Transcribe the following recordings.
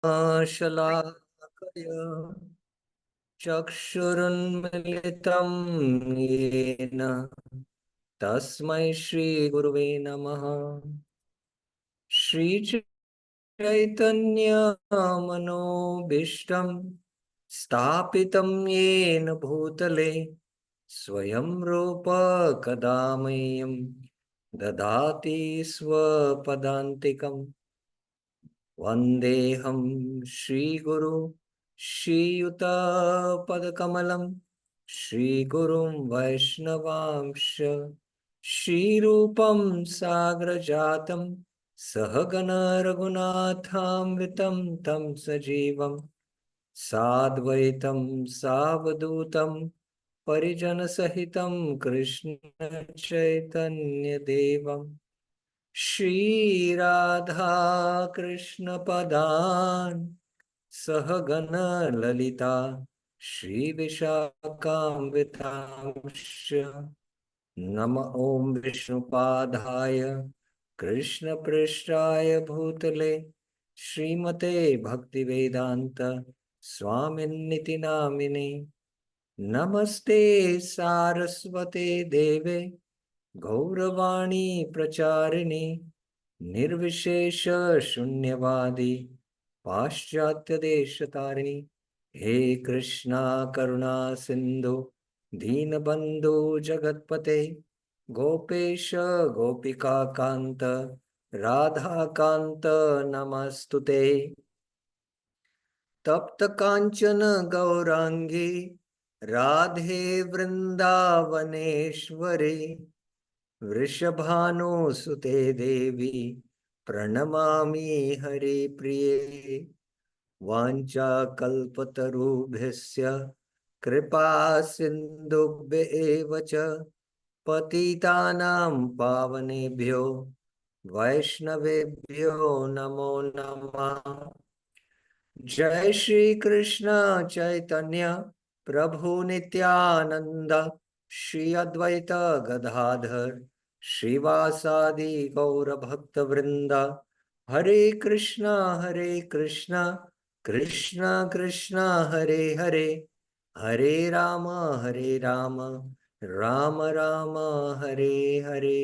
शलाकय चक्षुरुन्मिलितं येन तस्मै श्रीगुरुवे नमः। श्रीचैतन्यमनोभीष्टं स्थापितं येन भूतले स्वयं रूप कदा मह्यं ददाति स्वपदान्तिकम्। वन्देऽहं श्रीगुरु श्रीयुतपदकमलं श्रीगुरुं वैष्णवांश श्रीरूपं साग्रजातं सहगण रघुनाथामृतं तं सजीवं साद्वैतं सावधूतं परिजनसहितं कृष्ण चैतन्यदेवम् श्री राधा कृष्ण पदान सहगण ललिता श्री विशाखान्वितांश्च नम ओं विष्णुपादाय कृष्ण पृष्ठाय भूतले श्रीमते भक्तिवेदांत स्वामिन्निति नामिने नमस्ते सारस्वते देवे गौरवाणी प्रचारिणी निर्विशेष शून्यवादी पाश्चात्य देश तारिणी हे कृष्णा करुणा सिंधु दीनबंधु जगतपते गोपेश गोपिका कांत राधा कांत नमस्तुते तप्त कांचन गौरांगी राधे वृंदावनेश्वरी वृषभानुसुते देवी प्रणमामि हरिप्रिये वाञ्छाकल्पतरुभ्यश्च कृपा सिन्धुभ्येव च पतितानां पावनेभ्यो वैष्णवेभ्यो नमो नमः। जय श्री कृष्ण चैतन्य प्रभु नित्यानंद श्री अद्वैत गदाधर श्रीवासादि गौर भक्त वृंद हरे Krishna Krishna Krishna Hare Hare Hare Ram Ram Ram Hare Hare.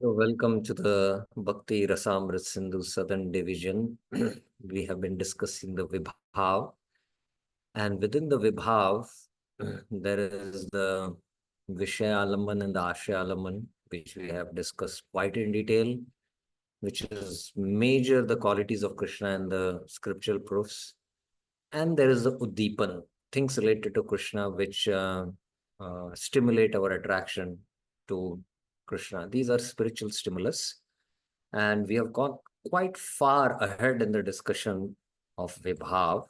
So welcome to the Bhakti Rasamrit Sindhu Southern Division. We have been discussing the Vibhav, and within the Vibhav, there is the Vishayalaman and the Ashayalaman, which we have discussed quite in detail, which is major the qualities of Krishna and the scriptural proofs. And there is the Uddipan, things related to Krishna, which stimulate our attraction to Krishna. These are spiritual stimulus. And we have gone quite far ahead in the discussion of Vibhav.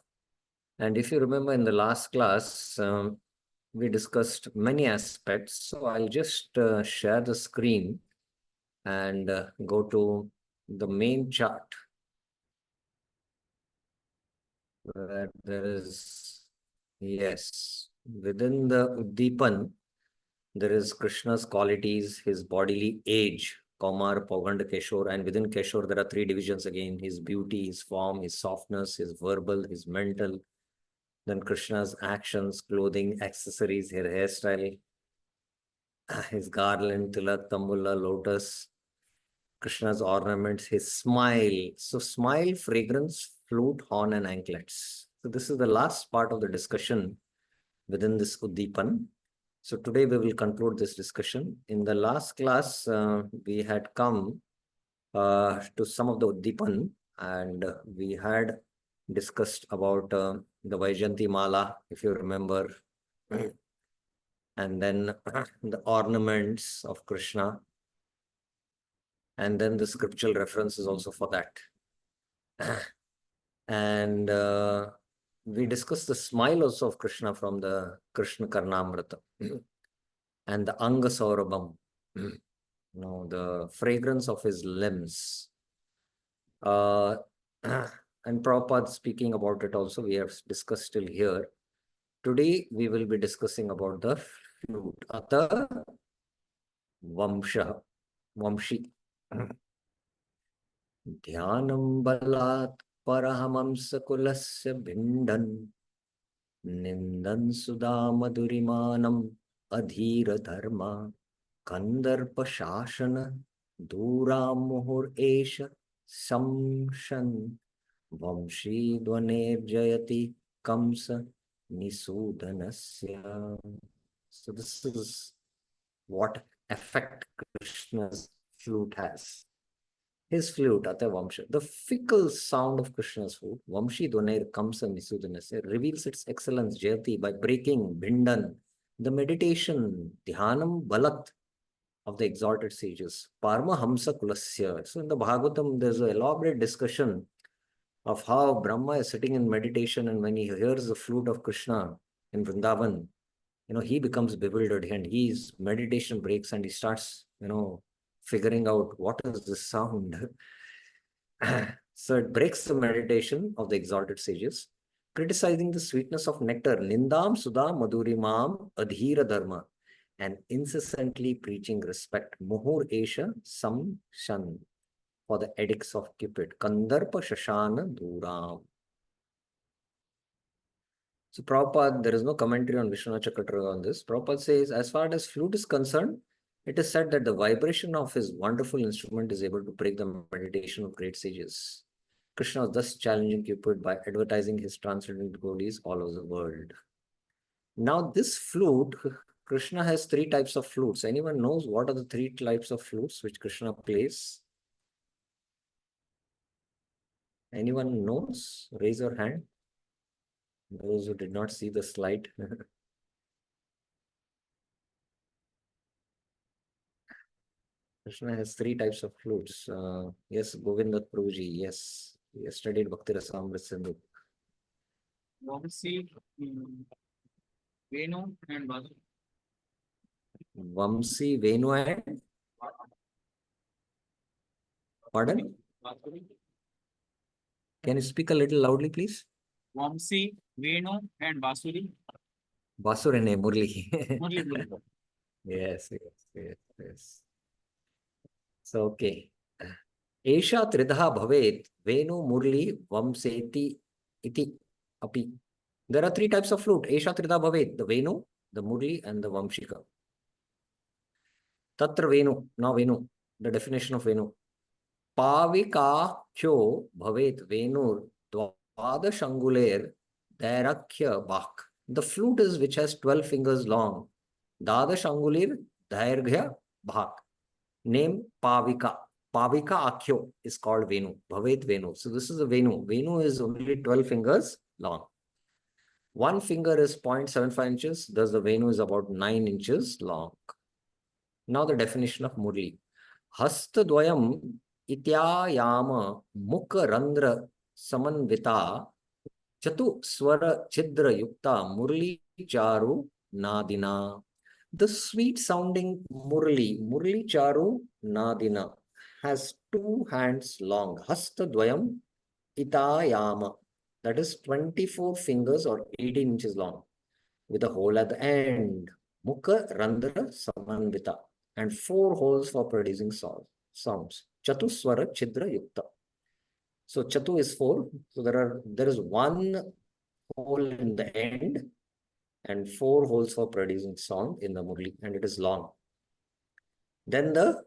And if you remember in the last class, we discussed many aspects. So I'll just share the screen and go to the main chart where there is, yes, within the Uddipan, there is Krishna's qualities, his bodily age, Kaumar, Paugand, Keshor, and within Keshor, there are three divisions again: his beauty, his form, his softness, his verbal, his mental. Then Krishna's actions, clothing, accessories, his hairstyle, his garland, tilak, tambulla, lotus, Krishna's ornaments, his smile. So, smile, fragrance, flute, horn, and anklets. So, this is the last part of the discussion within this Uddipan. So today we will conclude this discussion. In the last class, we had come to some of the Uddipan, and we had discussed about the Vaijayanti Mala, if you remember, and then the ornaments of Krishna, and then the scriptural references also for that. And we discussed the smile also of Krishna from the Krishna Karnamrita. And the Anga Saurabham, the fragrance of his limbs. And Prabhupada speaking about it also, we have discussed till here. Today, we will be discussing about the flute, Ata Vamsha, Vamshi. ध्यानं बलात् परहंस कुलस्य भिण्डन् निन्दन् सुधा मधुरिमानम् अधीर धर्मा कंदर्प शासन दूरामुहुरेष शंशन वंशी ध्वनिर्जयति Kans निसूदनस्य. So this is what effect Krishna's flute has. His flute, Atavamsha, the fickle sound of Krishna's flute, Vamshi Dhonair Kamsa Nisudanasya, reveals its excellence, Jayati, by breaking Bhindan, the meditation, Dhyanam Balat of the exalted sages, Paramahamsa Kulasya. So in the Bhagavatam, there's an elaborate discussion of how Brahma is sitting in meditation, and when he hears the flute of Krishna in Vrindavan, he becomes bewildered and his meditation breaks and he starts, figuring out what is this sound. So it breaks the meditation of the exalted sages, criticizing the sweetness of nectar, Nindam Sudha Madhurimam Adhira Dharma, and incessantly preaching respect, Muhur Esha Sam Shan, for the edicts of Cupid, Kandarpa Shashana Dhuram. So Prabhupada, there is no commentary on Vishwanath Chakravarti on this. Prabhupada says, as far as flute is concerned, it is said that the vibration of his wonderful instrument is able to break the meditation of great sages. Krishna was thus challenging Cupid by advertising his transcendental glories all over the world. Now this flute, Krishna has three types of flutes. Anyone knows what are the three types of flutes which Krishna plays? Anyone knows? Raise your hand. Those who did not see the slide. Krishna has three types of flutes. Yes, Govinda Prabhuji, yes. He studied Bhakti Rasamrita Sindhu. Vamsi, Venu, and Basuri. Vamsi, Venu, and pardon? Basuri. Can you speak a little loudly, please? Vamsi, Venu, and Basuri. Basurane Murli. Murli. Yes, yes, yes, yes. So, okay. Esha Tridha Bhavet, Venu, Murli, Vamseti, Iti, Api. There are three types of flute. Esha Tridha Bhavet, the Venu, the Murli, and the Vamshika. Tatra Venu, now Venu, the definition of Venu. Pavikakyo Bhavet Venur Dvadashanguler Dairakhya Bak. The flute is which has 12 fingers long. Dadashangulir Dairghya Bhak. Name Pavika. Pavika Akyo is called Venu. Bhavet Venu. So this is a Venu. Venu is only 12 fingers long. One finger is 0.75 inches. Thus the Venu is about 9 inches long. Now the definition of Murli. Hastadvayam ityayama mukarandra samanvita chatu swara chidra yukta murli charu nadina. The sweet sounding Murli charu nadina, has two hands long. Hastadvayam itayama, that is 24 fingers or 18 inches long, with a hole at the end. Mukha Randra Samanvita, and four holes for producing sounds. Chatuswara Chidra Yukta. So Chatu is four. So there is one hole in the end and four holes for producing sound in the Murli, and it is long. Then the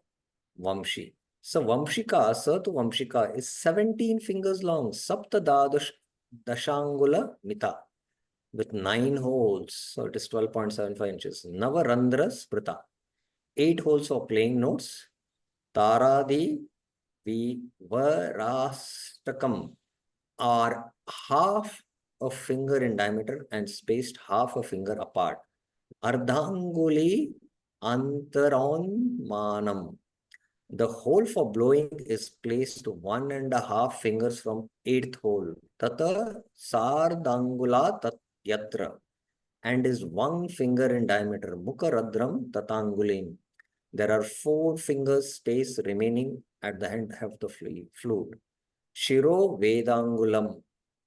Vamshi. So Vamshika, Satu Vamshika is 17 fingers long. Sapta Dashangula Mita, with 9 holes. So it is 12.75 inches. Navarandra Sprita, 8 holes for playing notes. Taradi Vivarastakam are half a finger in diameter and spaced half a finger apart. Ardhanguli Antaron Manam. The hole for blowing is placed 1.5 fingers from 8th hole. Tata Sardangula Yatra, and is 1 finger in diameter. Mukaradram Tatangulin. There are 4 fingers space remaining at the end of the flute. Shiro Vedangulam,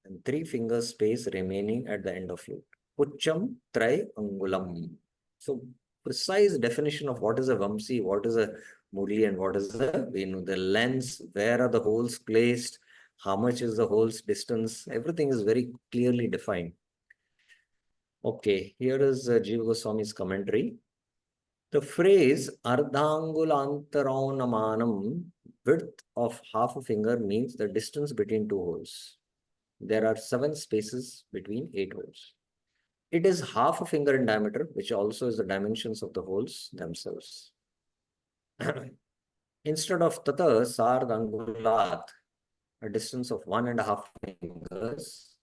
and 3 fingers space remaining at the end of flute. Pucham Triangulam. So precise definition of what is a Vamsi, what is a Murli and what is the Venu? The lengths, where are the holes placed, how much is the holes distance, everything is very clearly defined. Okay, here is Jiva Goswami's commentary. The phrase Ardhangulantaronamanam, width of half a finger, means the distance between two holes. There are 7 spaces between 8 holes. It is half a finger in diameter, which also is the dimensions of the holes themselves. Instead of tata sardhangulat, a distance of 1.5 fingers,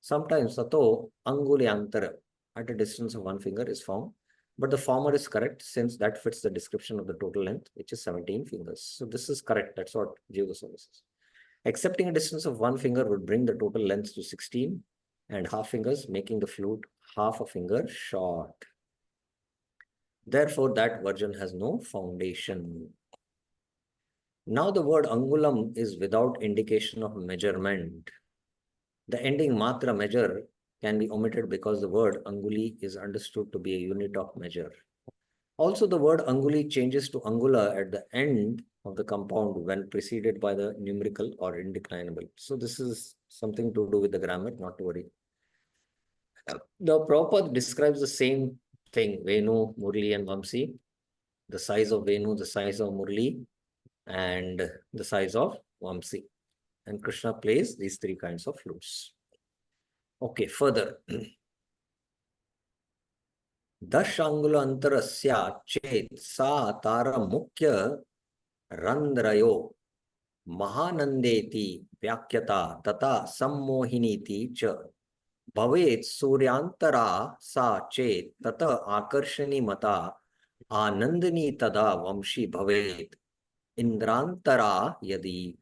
sometimes tato angulyantara, at a distance of 1 finger, is found. But the former is correct since that fits the description of the total length, which is 17 fingers. So this is correct. That's what Jiva Goswami says. Accepting a distance of 1 finger would bring the total length to 16 and half fingers, making the flute half a finger short. Therefore, that version has no foundation. Now the word angulam is without indication of measurement. The ending matra, measure, can be omitted because the word anguli is understood to be a unit of measure. Also, the word anguli changes to angula at the end of the compound when preceded by the numerical or indeclinable. So this is something to do with the grammar, not to worry. The Prabhupada describes the same thing, Venu, Murli and Vamsi, the size of Venu, the size of Murli, and the size of Vamsi. And Krishna plays these 3 kinds of flutes. Okay, further. दशांगुल अंतरस्य चेत सा तार मुख्य रंध्रयो महानंदेति व्याख्यता तथा सम्मोहिनीति च भवेत् सूर्यांतरा सा चेत तत आकर्षणी मता आनंदनी तदा वंशी भवेत् इंद्रांतरा यदि.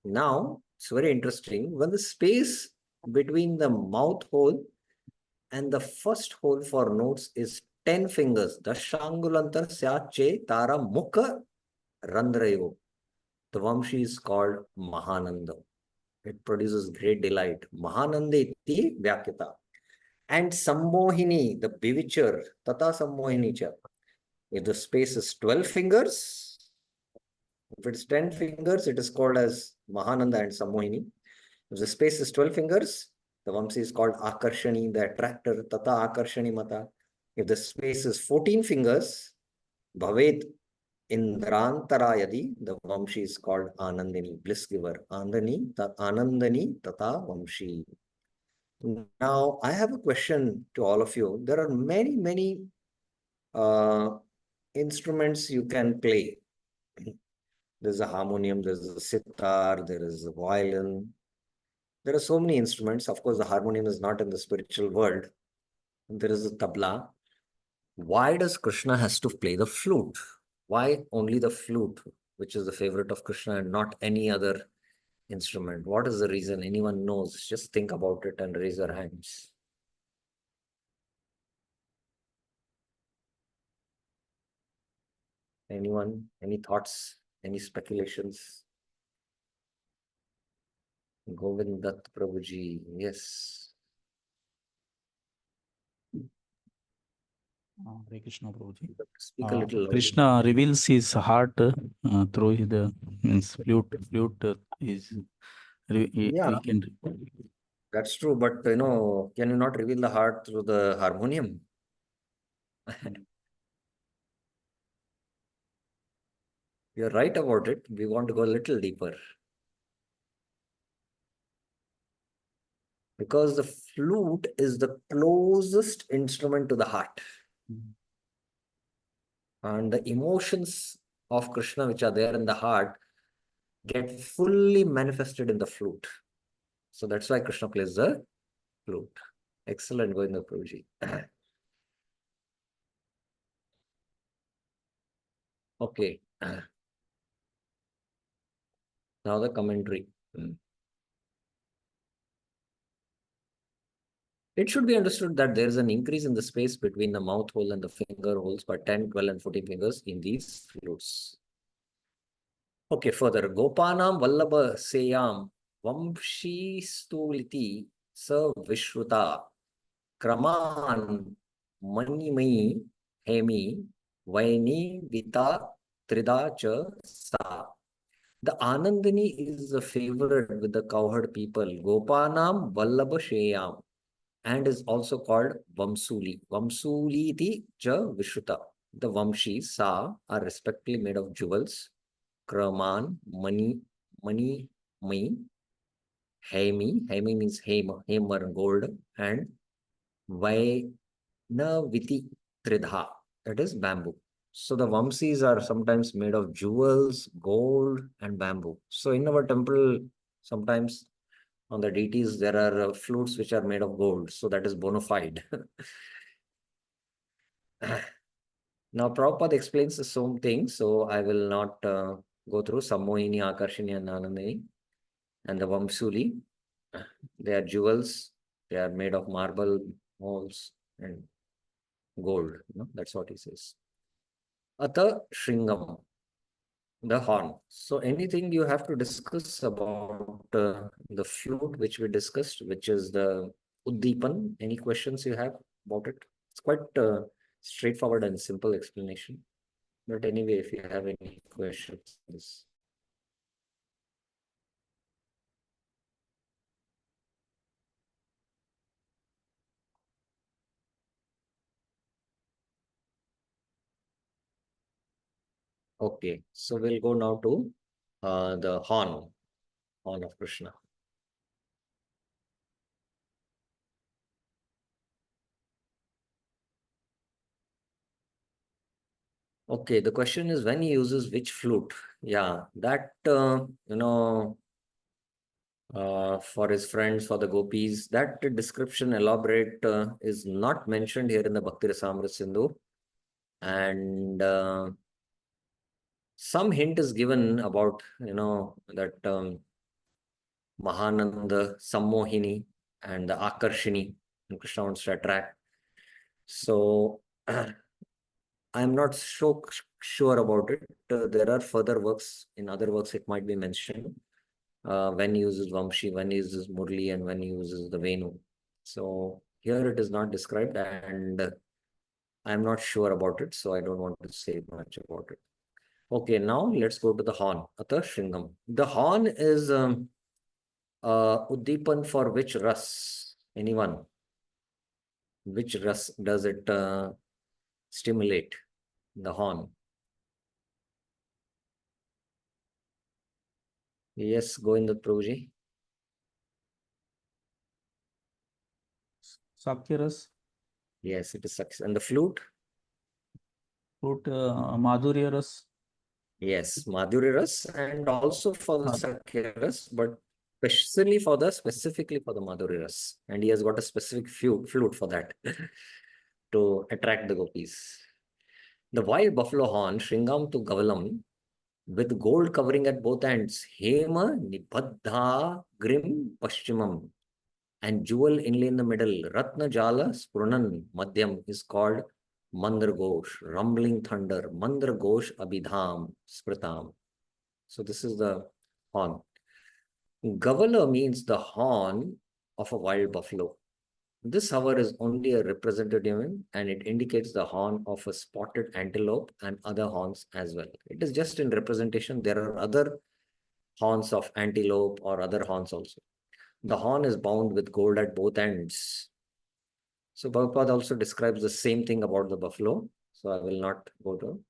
Now it's very interesting, when the space between the mouth hole and the first hole for notes is 10 fingers, dashangulantar syache tara mukha randrayo, the vamshi is called Mahananda. It produces great delight. Mahananda iti vyakita. And Sammohini, the bewitcher, tata Sammohini cha. If the space is 12 fingers, if it's 10 fingers, it is called as Mahananda and Sammohini. If the space is 12 fingers, the Vamsi is called Akarshani, the attractor, Tata Akarshani Mata. If the space is 14 fingers, Bhavet Indrantarayadi, the Vamshi is called Anandini, bliss giver. Anandani Tata Vamshi. Now, I have a question to all of you. There are many instruments you can play. There's a harmonium, there's a sitar, there is a violin. There are so many instruments. Of course, the harmonium is not in the spiritual world. There is a tabla. Why does Krishna has to play the flute? Why only the flute, which is the favorite of Krishna, and not any other instrument? What is the reason? Anyone knows? Just think about it and raise your hands. Anyone? Any thoughts? Any speculations? Govind Dutt Prabhuji, yes. Hare Krishna Prabhuji. Speak a little louder. Krishna reveals his heart through the means flute. Flute is Yeah, we can. that's true. But can you not reveal the heart through the harmonium? You're right about it. We want to go a little deeper. Because the flute is the closest instrument to the heart. And the emotions of Krishna, which are there in the heart, get fully manifested in the flute. So that's why Krishna plays the flute. Excellent, Govinda Prabhuji. Okay. Now the commentary. It should be understood that there is an increase in the space between the mouth hole and the finger holes by 10, 12, and 14 fingers in these flutes. Okay, further. Gopanam Vallabha Seyam Vamshi Stuliti Sa Vishruta Kraman Manimai Hemi Vaini Vita Trida cha sa. The Anandini is a favorite with the cowherd people. Gopanam Vallabha Sheyam and is also called Vamsuli. Vamsuli iti cha Vishruta. The Vamshi Sa are respectively made of jewels, Kraman, Mani, Mai, Haimi means Hamer, gold, and Vainaviti Tridha, that is bamboo. So the Vamsis are sometimes made of jewels, gold, and bamboo. So in our temple, sometimes on the deities, there are flutes which are made of gold. So that is bona fide. Now, Prabhupada explains the same thing. So I will not go through Sammohini, Akarshini, and Anandini. And the Vamsuli, they are jewels. They are made of marble, molds, and gold. That's what he says. Ata Shringam, the horn. So anything you have to discuss about the flute which we discussed, which is the Uddipan. Any questions you have about it? It's quite straightforward and simple explanation. But anyway, if you have any questions, please. Okay, so we'll go now to the horn of Krishna. Okay, the question is when he uses which flute? Yeah, that, for his friends, for the gopis, that description elaborate is not mentioned here in the Bhakti Rasamrita Sindhu. And some hint is given about, that Mahananda, Sammohini, and the Akarshini, and Krishna wants to attract. So I'm not so sure about it. There are further works. In other works, it might be mentioned when he uses Vamshi, when he uses Murli, and when he uses the Venu. So here it is not described, and I'm not sure about it, so I don't want to say much about it. Okay, now let's go to the horn, Ata Shringam. The horn is Uddipan for which ras? Anyone? Which ras does it stimulate? The horn. Yes, go in the Prabhuji. Sakyaras, Yes, it is success. And the flute? flute, Madhurya Ras. Yes, Madhuri Ras, and also for the Sakya Ras, but specifically for the Madhuri Ras. And he has got a specific flute for that to attract the gopis. The wild buffalo horn, Shringam to Gavalam, with gold covering at both ends, Hema Nibadha Grim Paschimam, and jewel inlay in the middle, Ratna Jala Sprunan Madhyam, is called Mandra Ghosh, rumbling thunder, Mandra Ghosh Abhidham Spritam. So this is the horn. Gavala means the horn of a wild buffalo. This, however, is only a representative and it indicates the horn of a spotted antelope and other horns as well. It is just in representation. There are other horns of antelope or other horns also. The horn is bound with gold at both ends. So Prabhupada also describes the same thing about the buffalo. So I will not go to.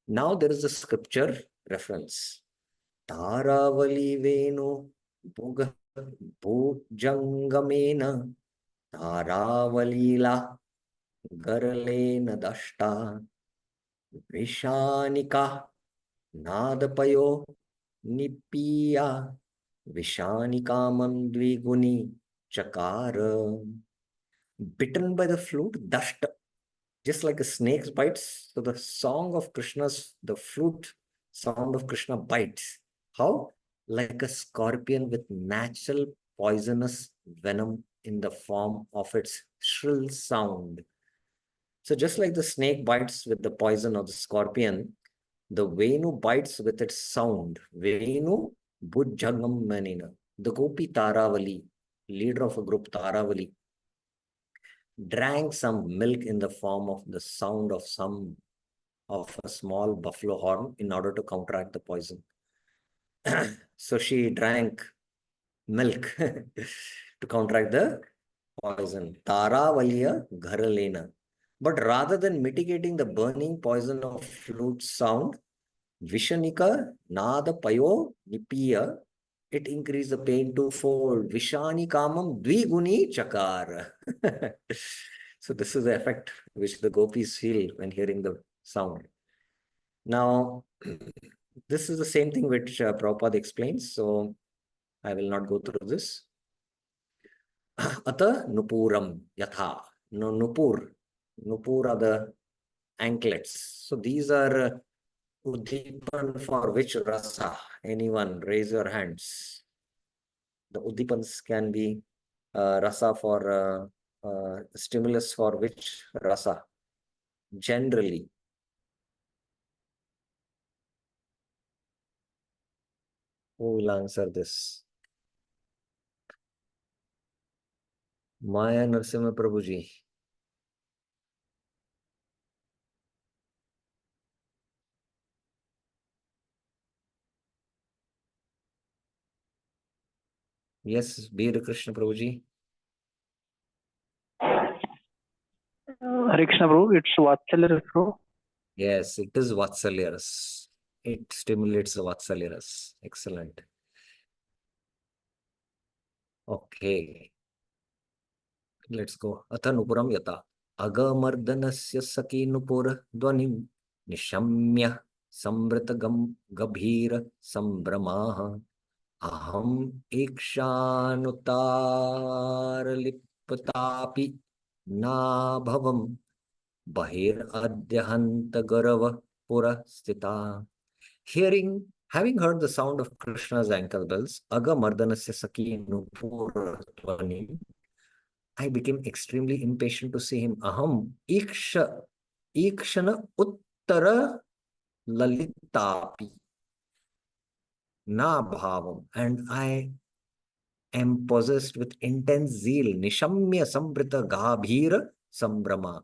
Now there is a scripture reference. Taravali Venu Bhujangamena Taravalila Garalena Dashta Vishanika Nadapayo Nipiya Vishanika Mandviguni Chakara. Bitten by the flute, Dashta, just like a snake's bites. So the song of Krishna's, the flute sound of Krishna bites. How? Like a scorpion with natural poisonous venom in the form of its shrill sound. So just like the snake bites with the poison of the scorpion, the Venu bites with its sound. Venu Bujjangam Manina. The Gopi Taravali, leader of a group Taravali, drank some milk in the form of the sound of some of a small buffalo horn in order to counteract the poison. So she drank milk to counteract the poison. Tara Valia Gharalena. But rather than mitigating the burning poison of flute sound, Vishanika Nada Payo Nipiya, it increased the pain twofold. Vishani Kamam Dviguni Chakar. So this is the effect which the gopis feel when hearing the sound. Now, this is the same thing which Prabhupada explains, so I will not go through this. Ata Nupuram Yatha. No, Nupur are the anklets. So these are Uddipan for which rasa? Anyone, raise your hands. The Uddipans can be rasa for stimulus for which rasa? Generally. Who will answer this? Maya Narasimha Prabhuji. Yes, Bir Krishna Prabhuji. Hare Krishna, bro. It's Vatsalya, bro. Yes, it is Vatsalyaras. It stimulates the Vatsalyaras. Excellent. Okay. Let's go. Atha Nupuram Yata. Agamardanasya Saki Nupur Dvanim Nishamya Samvritagam Gabhira Sambramaha Aham Ikshanutar Lipatapi Nabhavam Bahir Adyahanta Garava Pura Stita. Having heard the sound of Krishna's ankle bells, Aga Mardanasya Saki Nupur Dvanim, I became extremely impatient to see him. Aham Ikshana Uttara Lalitapi Na Bhavam, and I am possessed with intense zeal. Nishamya Sambrita Gabhira Sambrama.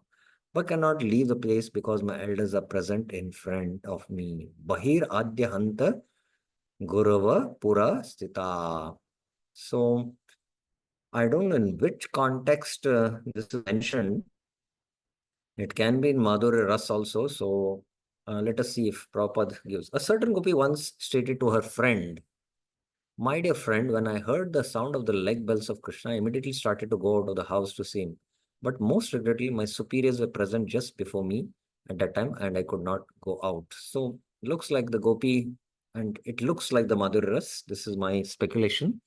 But cannot leave the place because my elders are present in front of me. Bahir Adya Hanta Gurava Pura Stita. So, I don't know in which context this is mentioned. It can be in Madhurya Ras also. So, let us see if Prabhupada gives. A certain gopi once stated to her friend, "My dear friend, when I heard the sound of the leg bells of Krishna, I immediately started to go out of the house to see him. But most regrettably, my superiors were present just before me at that time and I could not go out." So, looks like the gopi and it looks like the Madhurya Ras. This is my speculation.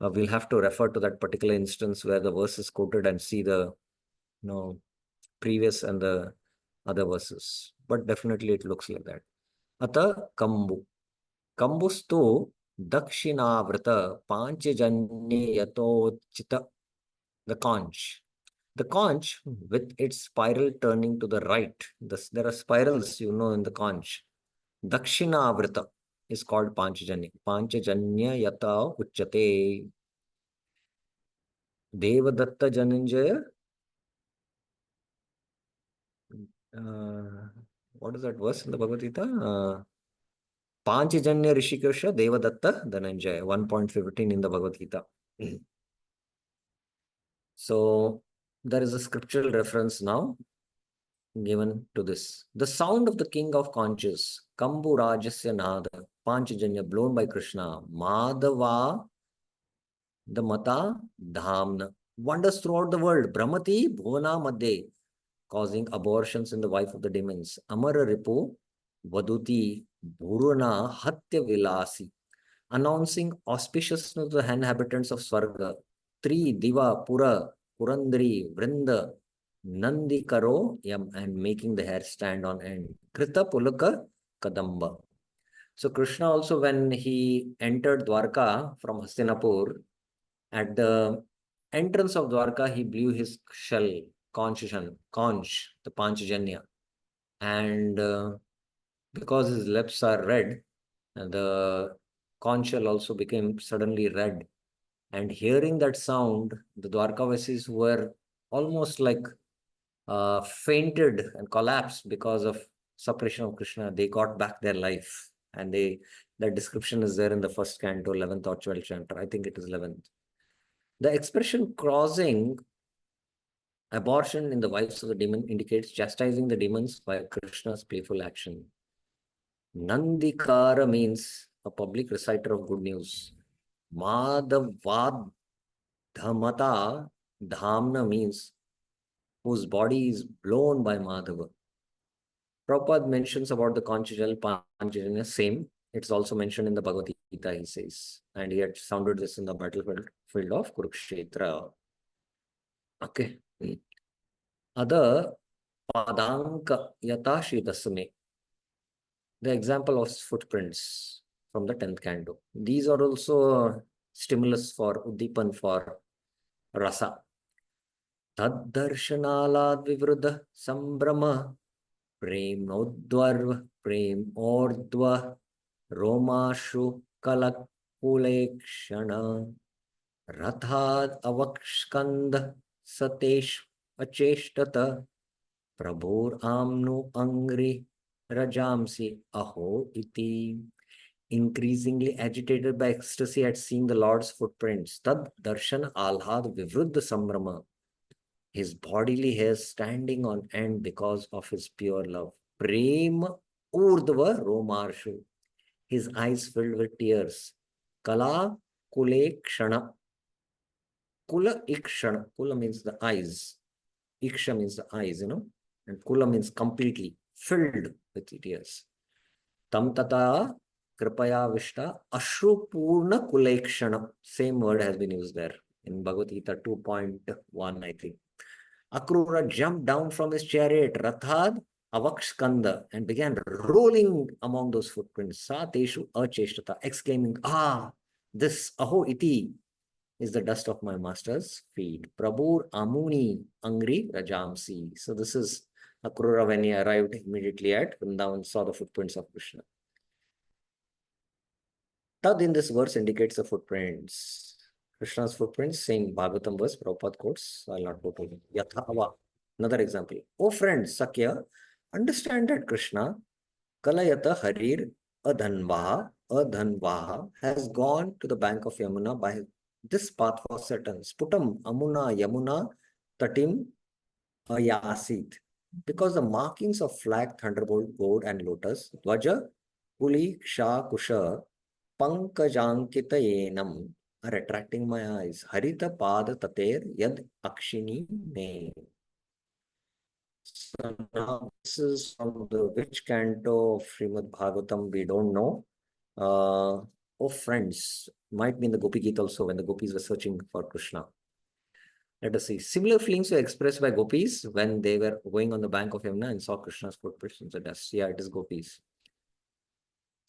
We'll have to refer to that particular instance where the verse is quoted and see the previous and the other verses. But definitely it looks like that. Ata Kambu. Kambustu Dakshinavrata Panchajanya Yatochita. The conch. The conch with its spiral turning to the right. There are spirals, in the conch. Dakshinavrata is called Panchajanya. Panchajanya Yata Uchate. Devadatta Jananjaya. What is that verse in the Bhagavad Gita? Panchajanya Rishikesha Devadatta Dhananjaya, 1.15 in the Bhagavad Gita. So there is a scriptural reference now given to this. The sound of the king of conches, Kambu Rajasya Nada, Panchajanya, blown by Krishna, Madhava, the Mata Dhamna, wonders throughout the world, Brahmati Bhuvana Madhe, causing abortions in the wife of the demons. Amara Ripu Vaduti Bhuruna Hatya Vilasi, announcing auspiciousness to the inhabitants of Swarga. Tri Diva Pura Purandri Vrinda Nandi Karo Yam, and making the hair stand on end. Krita Pulaka Kadamba. So Krishna also, when he entered Dwarka from Hastinapur, at the entrance of Dwarka, he blew his shell, conch, the Panchajanya. And because his lips are red, the conch shell also became suddenly red. And hearing that sound, the Dwarkavasis were almost like fainted and collapsed because of separation of Krishna, they got back their life. And that description is there in the first canto, 11th or 12th chapter. I think it is 11th. The expression causing abortion in the wives of the demon indicates chastising the demons by Krishna's playful action. Nandikara means a public reciter of good news. Madhavadhamata dhamna means whose body is blown by Madhava. Prabhupada mentions about the conjugal Panchajanya, same. It's also mentioned in the Bhagavad Gita, he says. And he had sounded this in the battlefield of Kurukshetra. Okay. Other Padanka Yatashi Dasame. The example of footprints from the 10th canto. These are also stimulus for Uddipan for Rasa. Taddarshanalad Vivruddha Sambrama Prem Nodvarva Prem Ordva Romashu Kalakulekshana Rathad Avakshkand Satesh Acheshtata Prabhur Amnu Angri Rajamsi Aho Iti. Increasingly agitated by ecstasy at seeing the Lord's footprints. Tad Darshan Alhad Vivruddha Sambrama. His bodily hairs standing on end because of his pure love. Prem Urdhva Romarshu. His eyes filled with tears. Kala Kule Kshana. Kula Ikshana. Kula means the eyes. Iksha means the eyes, and Kula means completely filled with tears. Tam tata kripaya vishta ashru purna kulekshana. Same word has been used there in Bhagavad Gita 2.1, I think. Akrura jumped down from his chariot, Rathad Avakshkanda, and began rolling among those footprints. Sa teshu acheshtata, exclaiming, this aho iti is the dust of my master's feet. Prabhur Amuni Angri Rajamsi. So this is Akrura when he arrived immediately at Vrindavan, saw the footprints of Krishna. Tad in this verse indicates the footprints. Krishna's footprints, same Bhagavatam verse, Prabhupada quotes. I'll not go to it. Yathava. Another example. Oh friends, Sakya, understand that Krishna, Kalayata Harir Adhanvaha, has gone to the bank of Yamuna by this path for certain. Sputam Amuna Yamuna Tatim Ayasit. Because the markings of flag, thunderbolt, gourd, and lotus, Dvaja, Kuli, Ksha, Kusha, Pankajankitayenam are attracting my eyes. Harita Pada Tater Yad Akshini Me. So now this is from the which canto of Srimad Bhagavatam we don't know. Oh friends, might be in the Gopi Gita also when the gopis were searching for Krishna. Let us see. Similar feelings were expressed by gopis when they were going on the bank of Yamuna and saw Krishna's footprints in the dust. Yeah, it is gopis.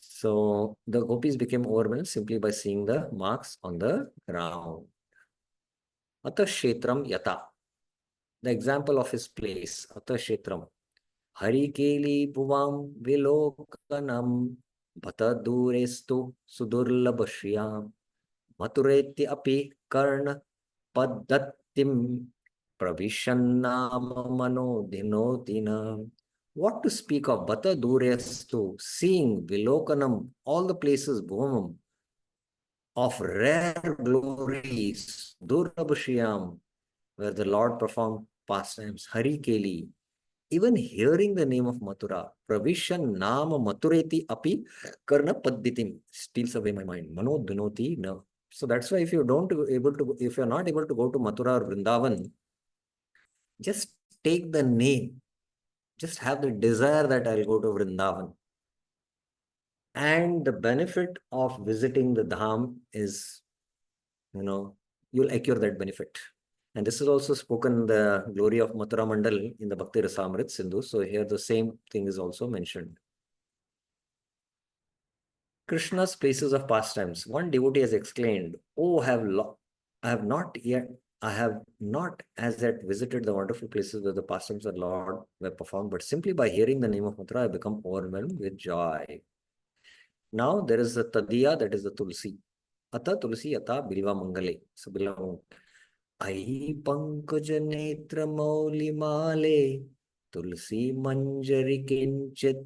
So the gopis became overwhelmed simply by seeing the marks on the ground. Ata Kshetram Yata. The example of his place. Ata Kshetram. Harikeli Bhuvam Vilokanam Bhata Durestu Sudurlabashriyam Matureti Api Karna Paddatim Pravishannama Mano Dinotina. What to speak of Bata Durestu, seeing Vilokanam, all the places, Bhumam, of rare glories, Durabhashiyam, where the Lord performed pastimes, Hari Keli, even hearing the name of Mathura, Pravishan Nama Matureti Api Karna Padditim, steals away my mind. Mano Dunoti Na. So that's why if you're not able to go to Mathura or Vrindavan, just take the name. Just have the desire that I'll go to Vrindavan. And the benefit of visiting the Dham is, you'll acquire that benefit. And this is also spoken in the glory of Mathura Mandal in the Bhakti Rasamrit Sindhu. So here the same thing is also mentioned. Krishna's places of pastimes. One devotee has exclaimed, "Oh, I have not as yet visited the wonderful places where the pastimes of the Lord were performed, but simply by hearing the name of Mathura, I have become overwhelmed with joy." Now there is a Tadiya, that is the Tulsi. Ata Tulsi Ata Bilva Mangale. So Bilva Ai Pankaj Netra Mauli Male तुलसी मंजरी किंचित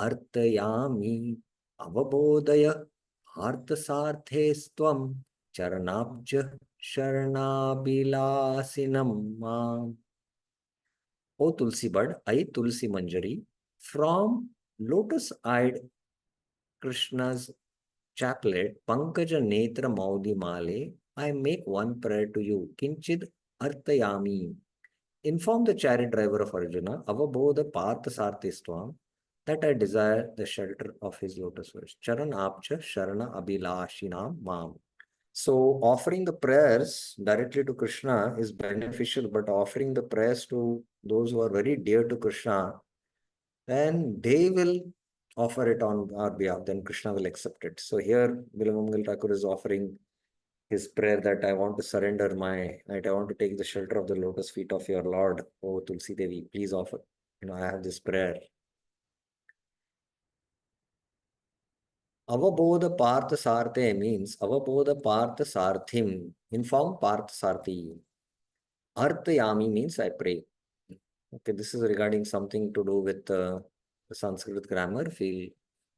अर्तयामी अवबोधय आर्तसार्थे स्वम चरणाब्ज शरणाबिलासिनम माम. O Tulsi bud, I Tulsi Manjari, from lotus-eyed Krishna's chaplet, Pankaja Netra Maudi Male, I make one prayer to you, Kinchid Artayami. Inform the chariot driver of Arjuna, Avabodha Partha Sarthistvam, that I desire the shelter of his lotus feet. Charan Apcha Sharana Abhilashinam Mam. So offering the prayers directly to Krishna is beneficial, but offering the prayers to those who are very dear to Krishna, then they will offer it on our behalf, then Krishna will accept it. So here Vilamangal Thakur is offering his prayer that I want to surrender I want to take the shelter of the lotus feet of your Lord, O Tulsi Devi. Please offer, I have this prayer. Avabodha Partha Sarthe means Avabodha Partha Sarthim. Inform Partha Sarthi. Arthayami means I pray. Okay, this is regarding something to do with the Sanskrit grammar. We'll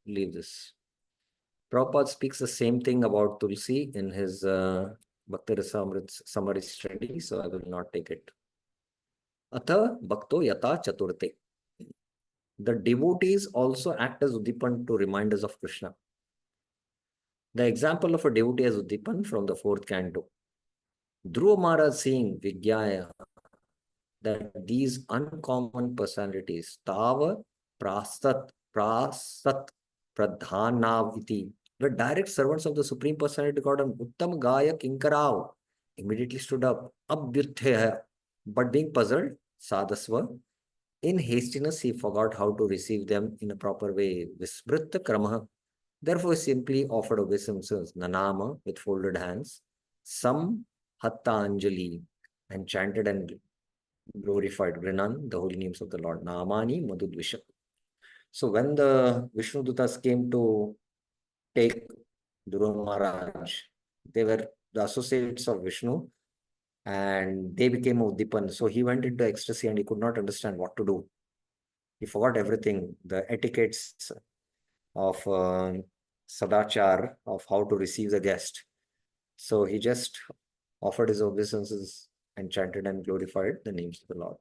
leave this. Prabhupada speaks the same thing about Tulsi in his Bhakti Rasamrit summary study, so I will not take it. Atha Bhakto Yata Chaturte. The devotees also act as Udipan to remind us of Krishna. The example of a devotee as Udipan from the 4th canto. Dhruva Maharaj saying Vigyaya that these uncommon personalities, Tava Prasat Pradhanaviti, were direct servants of the Supreme Personality God, and Uttam Gaya Kinkarav immediately stood up, Abhyuthya, but being puzzled, Sadasva, in hastiness he forgot how to receive them in a proper way. Vismrita Kramaha. Therefore, he simply offered obeisances, Nanama, with folded hands, some Hatta Anjali, and chanted and glorified Grinan, the holy names of the Lord. Namani Madhudvisha. So when the Vishnu Dutas came to take Dhruva Maharaj, they were the associates of Vishnu and they became Udipan. So he went into ecstasy and he could not understand what to do. He forgot everything, the etiquettes of Sadachar, of how to receive the guest. So he just offered his obeisances and chanted and glorified the names of the Lord.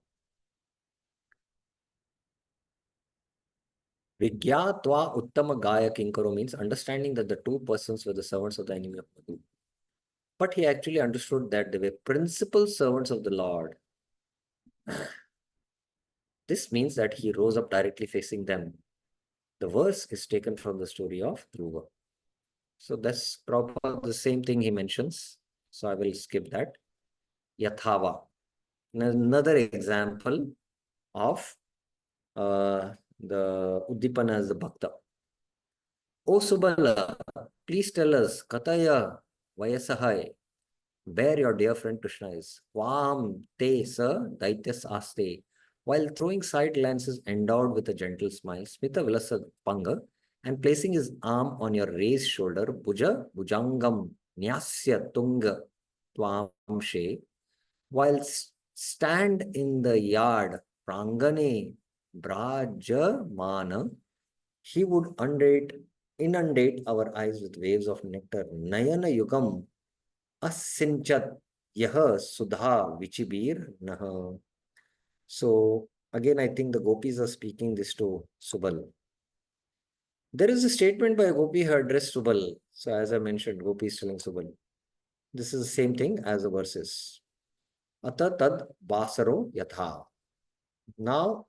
Vigyatva Uttama Gaya Kinkaro means understanding that the two persons were the servants of the enemy of Madhu. But he actually understood that they were principal servants of the Lord. This means that he rose up directly facing them. The verse is taken from the story of Dhruva. So that's probably the same thing he mentions. So I will skip that. Yathava. Another example of the Uddipana as the Bhakta. O Subala, please tell us, Kataya Vayasahai, where your dear friend Krishna is. Kvam te sa daityas aste. While throwing side glances endowed with a gentle smile, Smita Vilasa Panga, and placing his arm on your raised shoulder, Bhuja Bhujangam Nyasya Tunga Twamshe, while stand in the yard, Prangane Brajamana, he would inundate our eyes with waves of nectar. Nayana Yugam Asinchat Yaha Sudha Vichibir Naha. So again, I think the gopis are speaking this to Subal. There is a statement by a gopi who addressed Subal. So as I mentioned, gopi is telling Subal. This is the same thing as the verses. Ata tad basaro yatha. Now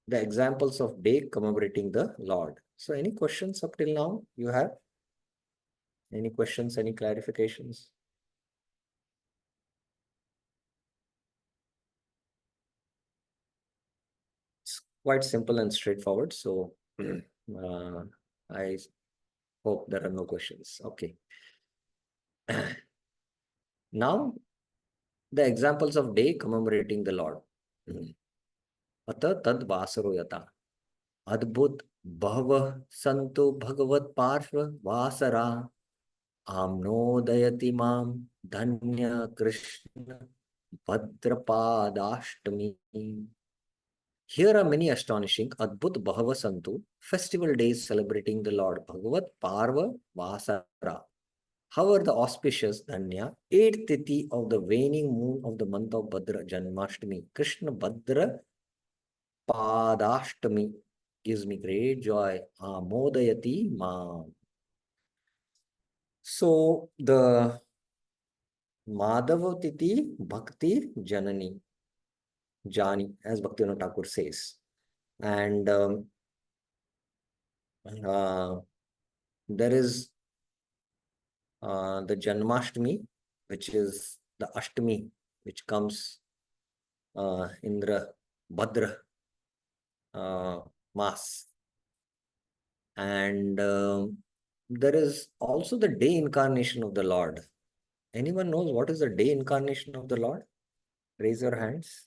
the examples of day commemorating the Lord. So any questions up till now you have? Any questions, any clarifications? It's quite simple and straightforward. So I hope there are no questions. Okay. Now the examples of day commemorating the Lord. Ata tad vasaro yata. Adbhut bhava santo bhagavat parshva vasara. Amnodayati mam dhanya Krishna Bhadrapadashtami. Here are many astonishing Adbhut Bhava Santu festival days celebrating the Lord Bhagavat Parva Vasara. However, the auspicious Dhanya, 8th Tithi of the waning moon of the month of Bhadra Janmashtami, Krishna Bhadra Padashtami gives me great joy. Amodayati Ma. So the Madhava Tithi Bhakti Janani, Jani, as Bhaktivinoda Thakur says. And there is the Janmashtami, which is the Ashtami, which comes in the Bhadra Mass. And there is also the day incarnation of the Lord. Anyone knows what is the day incarnation of the Lord? Raise your hands.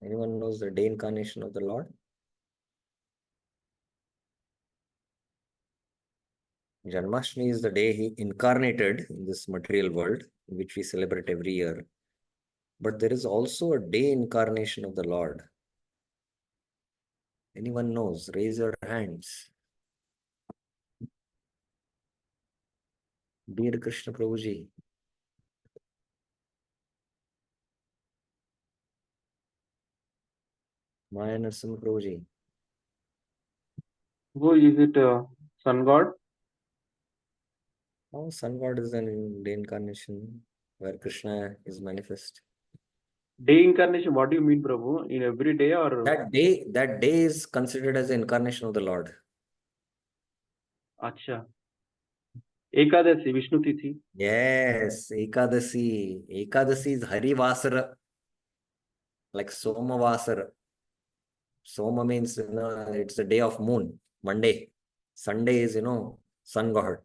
Anyone knows the day incarnation of the Lord? Janmashtami is the day he incarnated in this material world, which we celebrate every year. But there is also a day incarnation of the Lord. Anyone knows? Raise your hands. Dear Krishna Prabhuji. Maya Narasimha Prabhuji. Who is it? Sun God? Oh, Sun God is an day incarnation where Krishna is manifest. Day incarnation. What do you mean, Prabhu? In every day or? That day is considered as the incarnation of the Lord. Acha. Ekadasi, Vishnu Tithi. Yes, Ekadasi. Ekadasi is Harivasara, like Somavasara. Soma means, it's the day of moon, Monday. Sunday is, sun god.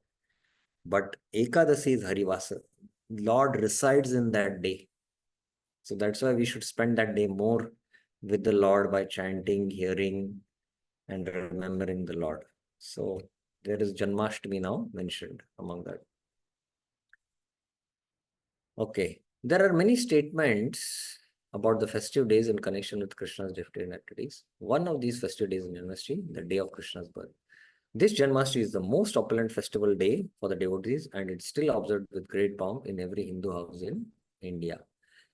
But Ekadasi is Harivasara. Lord resides in that day. So that's why we should spend that day more with the Lord by chanting, hearing, and remembering the Lord. So there is Janmashtami now mentioned among that. Okay. There are many statements about the festive days in connection with Krishna's different activities. One of these festive days in Janmashtami, the day of Krishna's birth. This Janmashtami is the most opulent festival day for the devotees, and it's still observed with great pomp in every Hindu house in India.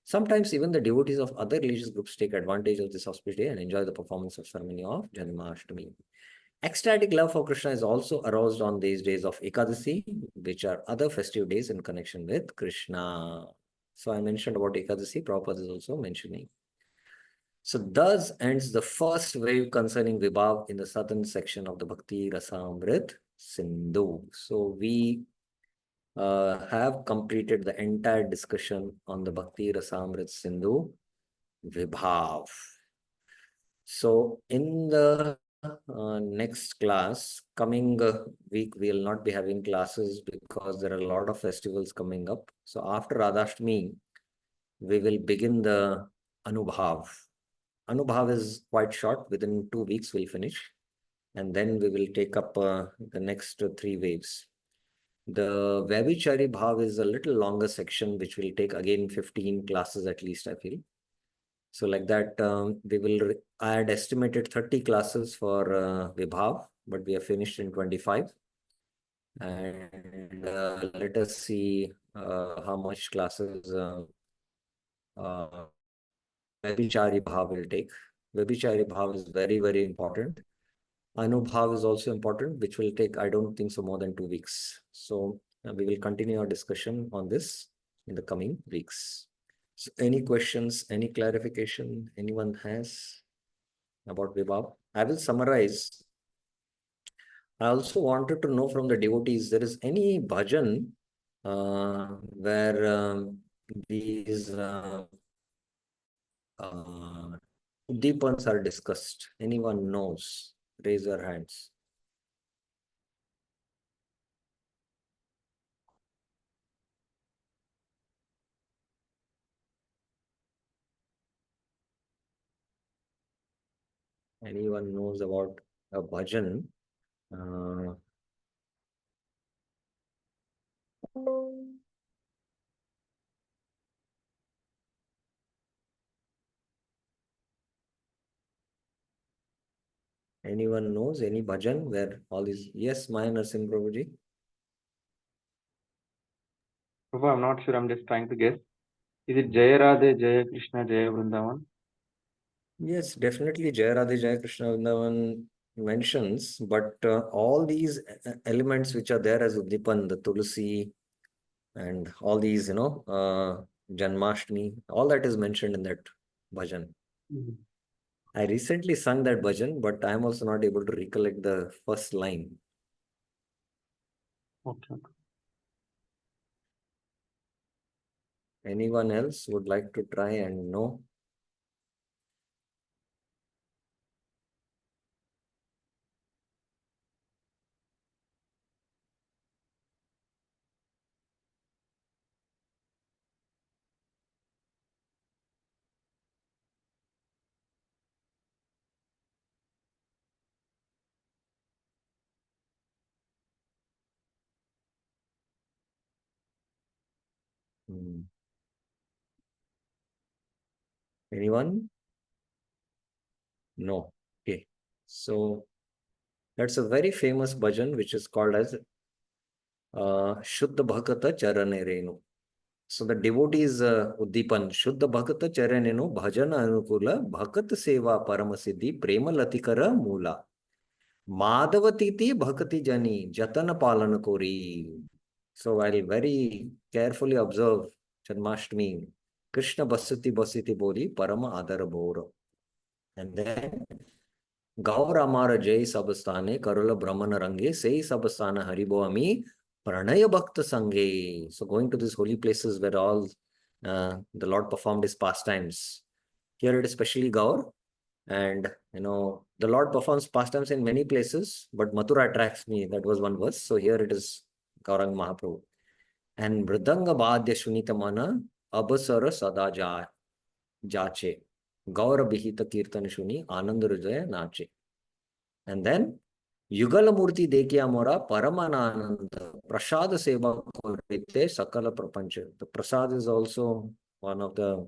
Sometimes even the devotees of other religious groups take advantage of this auspicious day and enjoy the performance of ceremony of Janmashtami. Ecstatic love for Krishna is also aroused on these days of Ekadasi, which are other festive days in connection with Krishna. So I mentioned about Ekadasi, Prabhupada is also mentioning. So thus ends the first wave concerning Vibhava in the southern section of the Bhakti Rasamrit Sindhu. So we have completed the entire discussion on the Bhakti Rasamrit Sindhu Vibhav. So in the next class, coming week, we will not be having classes because there are a lot of festivals coming up. So after Radhashtami, we will begin the Anubhav. Anubhav is quite short. Within 2 weeks, we'll finish. And then we will take up the next 3 waves. The Vyabhichari Bhav is a little longer section, which will take again 15 classes at least, I feel. So like that, we will add estimated 30 classes for Vibhav, but we are finished in 25. And let us see how much classes Vyabhichari Bhav will take. Vyabhichari Bhav is very, very important. Anubhav is also important, which will take, I don't think so, more than 2 weeks. So we will continue our discussion on this in the coming weeks. So any questions, any clarification anyone has about Vibhav? I will summarize. I also wanted to know from the devotees, there is any bhajan where these Deepans are discussed. Anyone knows? Raise your hands. Anyone knows about a bhajan Anyone knows any bhajan where all these? Yes, Maya Narsingh Prabhuji. Prabhu, I'm not sure. I'm just trying to guess. Is it Jaya Radhe, Jaya Krishna, Jaya Vrindavan? Yes, definitely Jaya Radhe Jaya Krishna Vrindavan mentions, but all these elements which are there as Udipan, the Tulsi, and all these, Janmashtami, all that is mentioned in that bhajan. Mhm. I recently sung that bhajan, but I am also not able to recollect the first line. Okay. Anyone else would like to try and know? Hmm. Anyone? No. Okay. So that's a very famous bhajan which is called as Shuddha Bhakata Charane Renu. So the devotees Uddipan Shuddha Bhakata Charanenu Bhajana Anukula Bhakat Seva Paramasiddhi Prema Latikara Mula Madhavatiti Bhakati Jani Jatana Palana Kori. So I'll very carefully observe Janmashtami Krishna Basati Basiti Boli Parama Adara Bora. And then Gaur Amara Jai Sabastane Karula Brahmana Range Sei Sabastana Haribo Ami Pranaya Bhakta Sange. So going to these holy places where all the Lord performed his pastimes. Here it is especially Gaur. And the Lord performs pastimes in many places, but Mathura attracts me. That was one verse. So here it is Gaurang Mahaprabhu. And Mridanga Badya Shunita Mana Abasara Sada Jache. Gaura Bihita Kirtan Shuni Anand Hridaya Nache. And then Yugala Murti Dekya Mora Paramanananda Prasad Seva Korite Sakala Prapancha. The Prasad is also one of the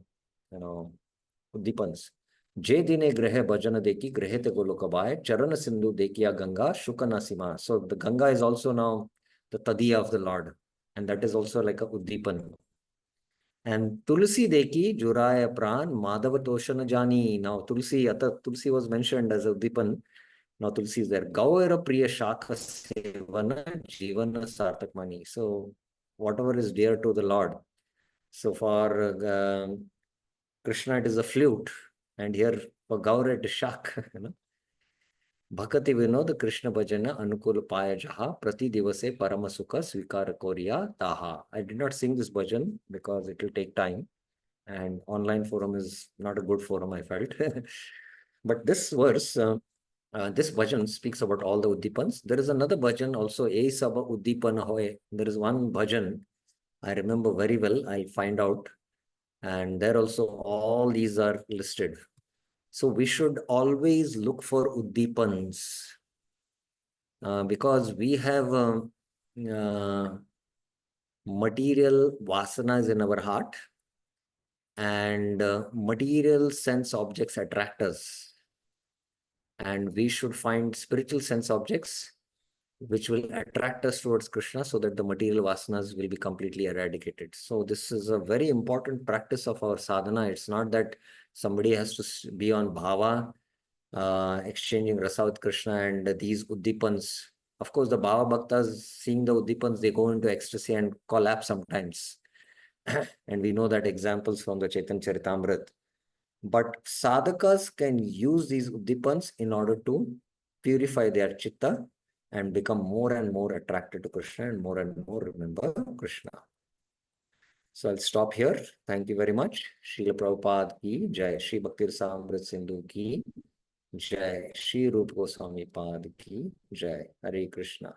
Uddipans. Je dine grehe bhajana deki grehe te golokabaye charana sindhu dekiya Ganga shukana sima. So the Ganga is also now the Tadiya of the Lord, and that is also like a Uddipan. And Tulsi deki juraya pran madhava toshana jani. Now Tulsi was mentioned as a Uddipan. Now Tulsi is there. Gaura priya shaka sevana jivana sartak mani. So whatever is dear to the Lord. So for Krishna it is a flute, and here for Gaura it is shak. Bhakati Vinod Krishna Bhajana Anukul Paya Jaha Prati Divase Paramasuka Svikara Koriya Taha. I did not sing this bhajan because it will take time, and online forum is not a good forum, I felt. But this verse, this bhajan speaks about all the Uddipans. There is another bhajan also, E Saba Uddipana Hoye. There is one bhajan I remember very well. I'll find out. And there also all these are listed. So we should always look for Uddipans because we have material vasanas in our heart, and material sense objects attract us. And we should find spiritual sense objects which will attract us towards Krishna so that the material vasanas will be completely eradicated. So this is a very important practice of our sadhana. It's not that somebody has to be on bhava, exchanging rasa with Krishna, and these Uddipans. Of course, the Bhava Bhaktas, seeing the Uddipans, they go into ecstasy and collapse sometimes. And we know that examples from the Chaitanya Charitamrita. But sadhakas can use these Uddipans in order to purify their chitta and become more and more attracted to Krishna and more remember Krishna. So I'll stop here. Thank you very much. Srila Prabhupada ki jai. Shri Bhakti Rasamrita Sindhu ki जय श्री रूप गोस्वामी पाद की जय हरे कृष्णा।